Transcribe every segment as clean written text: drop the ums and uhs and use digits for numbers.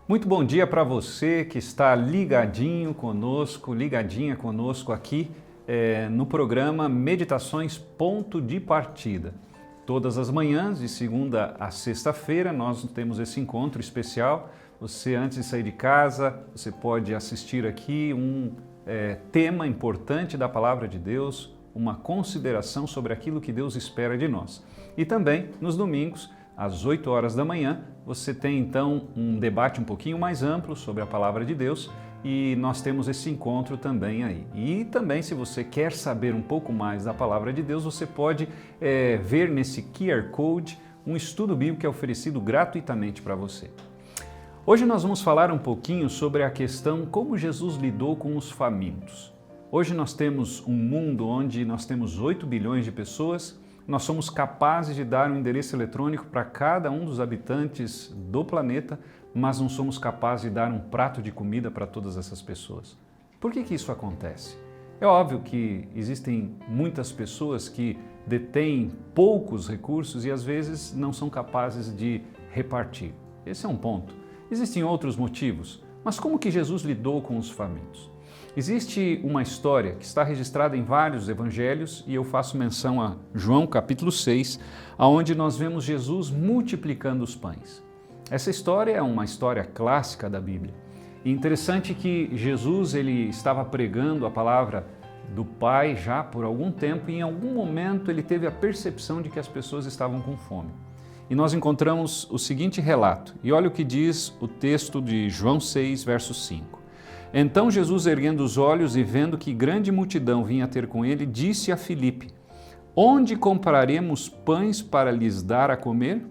Muito bom dia para você que está ligadinho conosco, ligadinha conosco aqui no programa Meditações Ponto de Partida. Todas as manhãs, de segunda a sexta-feira, nós temos esse encontro especial. Você, antes de sair de casa, você pode assistir aqui um tema importante da Palavra de Deus, uma consideração sobre aquilo que Deus espera de nós. E também, nos domingos, às 8 horas da manhã, você tem então um debate um pouquinho mais amplo sobre a Palavra de Deus e nós temos esse encontro também aí. E também, se você quer saber um pouco mais da Palavra de Deus, você pode ver nesse QR Code um estudo bíblico que é oferecido gratuitamente para você. Hoje nós vamos falar um pouquinho sobre a questão como Jesus lidou com os famintos. Hoje nós temos um mundo onde nós temos 8 bilhões de pessoas. Nós somos capazes de dar um endereço eletrônico para cada um dos habitantes do planeta, mas não somos capazes de dar um prato de comida para todas essas pessoas. Por que isso acontece? É óbvio que existem muitas pessoas que detêm poucos recursos e às vezes não são capazes de repartir. Esse é um ponto. Existem outros motivos, mas como que Jesus lidou com os famintos? Existe uma história que está registrada em vários evangelhos e eu faço menção a João capítulo 6, onde nós vemos Jesus multiplicando os pães. Essa história é uma história clássica da Bíblia. E interessante que Jesus ele estava pregando a palavra do Pai já por algum tempo e em algum momento ele teve a percepção de que as pessoas estavam com fome. E nós encontramos o seguinte relato, e olha o que diz o texto de João 6, verso 5. Então Jesus, erguendo os olhos e vendo que grande multidão vinha ter com ele, disse a Filipe: onde compraremos pães para lhes dar a comer?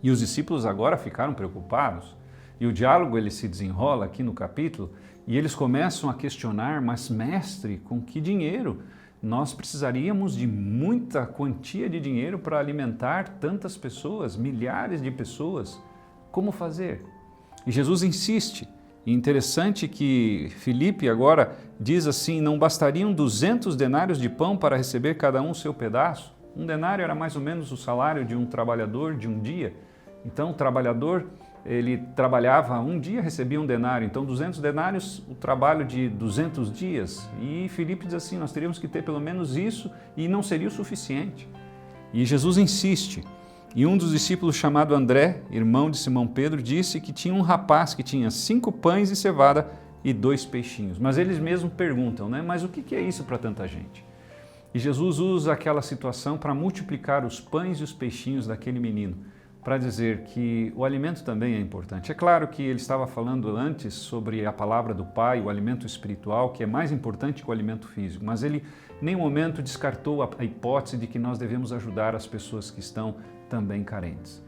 E os discípulos agora ficaram preocupados. E o diálogo ele se desenrola aqui no capítulo e eles começam a questionar, mas mestre, com que dinheiro? Nós precisaríamos de muita quantia de dinheiro para alimentar tantas pessoas, milhares de pessoas. Como fazer? E Jesus insiste. E interessante que Filipe agora diz assim, não bastariam 200 denários de pão para receber cada um o seu pedaço? Um denário era mais ou menos o salário de um trabalhador de um dia. Então o trabalhador, ele trabalhava um dia, recebia um denário. Então 200 denários, o trabalho de 200 dias. E Filipe diz assim, nós teríamos que ter pelo menos isso e não seria o suficiente. E Jesus insiste. E um dos discípulos chamado André, irmão de Simão Pedro, disse que tinha um rapaz que tinha 5 pães de cevada e 2 peixinhos. Mas eles mesmos perguntam, né? Mas o que é isso para tanta gente? E Jesus usa aquela situação para multiplicar os pães e os peixinhos daquele menino, para dizer que o alimento também é importante. É claro que ele estava falando antes sobre a palavra do Pai, o alimento espiritual, que é mais importante que o alimento físico, mas ele em nenhum momento descartou a hipótese de que nós devemos ajudar as pessoas que estão também carentes.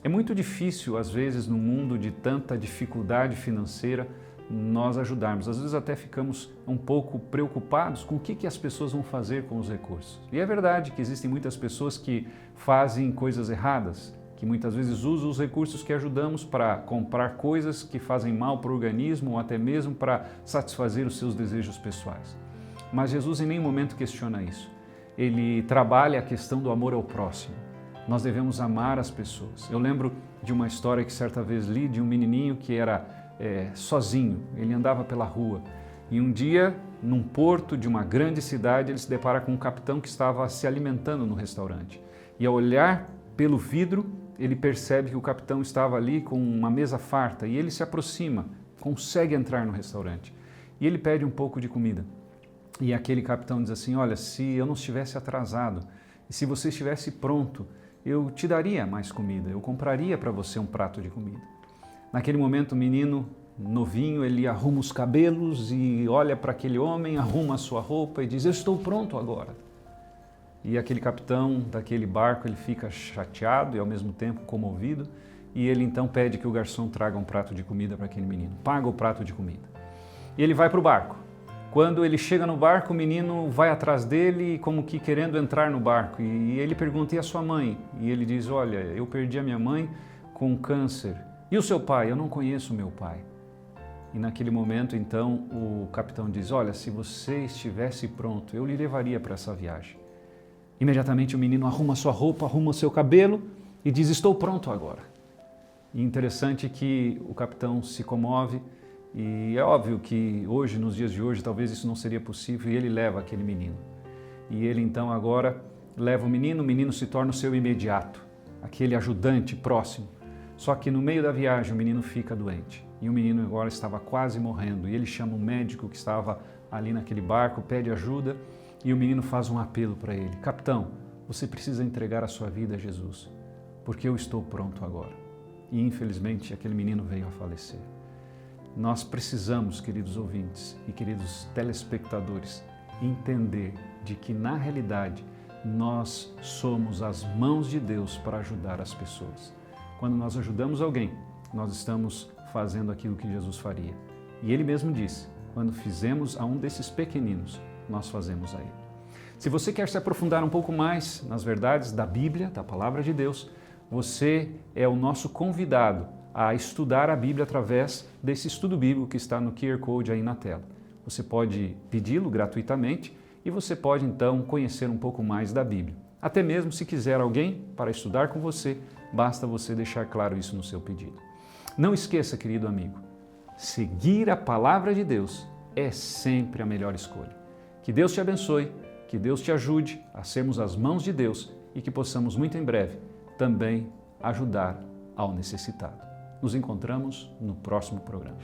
É muito difícil, às vezes, no mundo de tanta dificuldade financeira, nós ajudarmos. Às vezes até ficamos um pouco preocupados com o que as pessoas vão fazer com os recursos. E é verdade que existem muitas pessoas que fazem coisas erradas, que muitas vezes usam os recursos que ajudamos para comprar coisas que fazem mal para o organismo ou até mesmo para satisfazer os seus desejos pessoais. Mas Jesus em nenhum momento questiona isso. Ele trabalha a questão do amor ao próximo. Nós devemos amar as pessoas. Eu lembro de uma história que certa vez li de um menininho que era sozinho, ele andava pela rua e um dia, num porto de uma grande cidade, ele se depara com um capitão que estava se alimentando no restaurante. E ao olhar pelo vidro, ele percebe que o capitão estava ali com uma mesa farta e ele se aproxima, consegue entrar no restaurante e ele pede um pouco de comida. E aquele capitão diz assim, olha, se eu não estivesse atrasado e se você estivesse pronto, eu te daria mais comida, eu compraria para você um prato de comida. Naquele momento o menino novinho, ele arruma os cabelos e olha para aquele homem, arruma a sua roupa e diz, eu estou pronto agora. E aquele capitão daquele barco, ele fica chateado e ao mesmo tempo comovido e ele então pede que o garçom traga um prato de comida para aquele menino, paga o prato de comida. E ele vai para o barco. Quando ele chega no barco, o menino vai atrás dele como que querendo entrar no barco e ele pergunta, e a sua mãe? E ele diz, olha, eu perdi a minha mãe com câncer. E o seu pai? Eu não conheço o meu pai. E naquele momento, então, o capitão diz, olha, se você estivesse pronto, eu lhe levaria para essa viagem. Imediatamente o menino arruma sua roupa, arruma o seu cabelo e diz, estou pronto agora. E interessante que o capitão se comove e é óbvio que hoje, nos dias de hoje, talvez isso não seria possível e ele leva aquele menino. E ele então agora leva o menino se torna o seu imediato, aquele ajudante próximo. Só que no meio da viagem o menino fica doente. E o menino agora estava quase morrendo. E ele chama um médico que estava ali naquele barco, pede ajuda e o menino faz um apelo para ele. Capitão, você precisa entregar a sua vida a Jesus, porque eu estou pronto agora. E infelizmente aquele menino veio a falecer. Nós precisamos, queridos ouvintes e queridos telespectadores, entender de que na realidade nós somos as mãos de Deus para ajudar as pessoas. Quando nós ajudamos alguém, nós estamos fazendo aquilo que Jesus faria. E ele mesmo disse, quando fizemos a um desses pequeninos, nós fazemos a ele. Se você quer se aprofundar um pouco mais nas verdades da Bíblia, da Palavra de Deus, você é o nosso convidado a estudar a Bíblia através desse estudo bíblico que está no QR Code aí na tela. Você pode pedi-lo gratuitamente e você pode então conhecer um pouco mais da Bíblia. Até mesmo se quiser alguém para estudar com você, basta você deixar claro isso no seu pedido. Não esqueça, querido amigo, seguir a Palavra de Deus é sempre a melhor escolha. Que Deus te abençoe, que Deus te ajude a sermos as mãos de Deus e que possamos muito em breve também ajudar ao necessitado. Nos encontramos no próximo programa.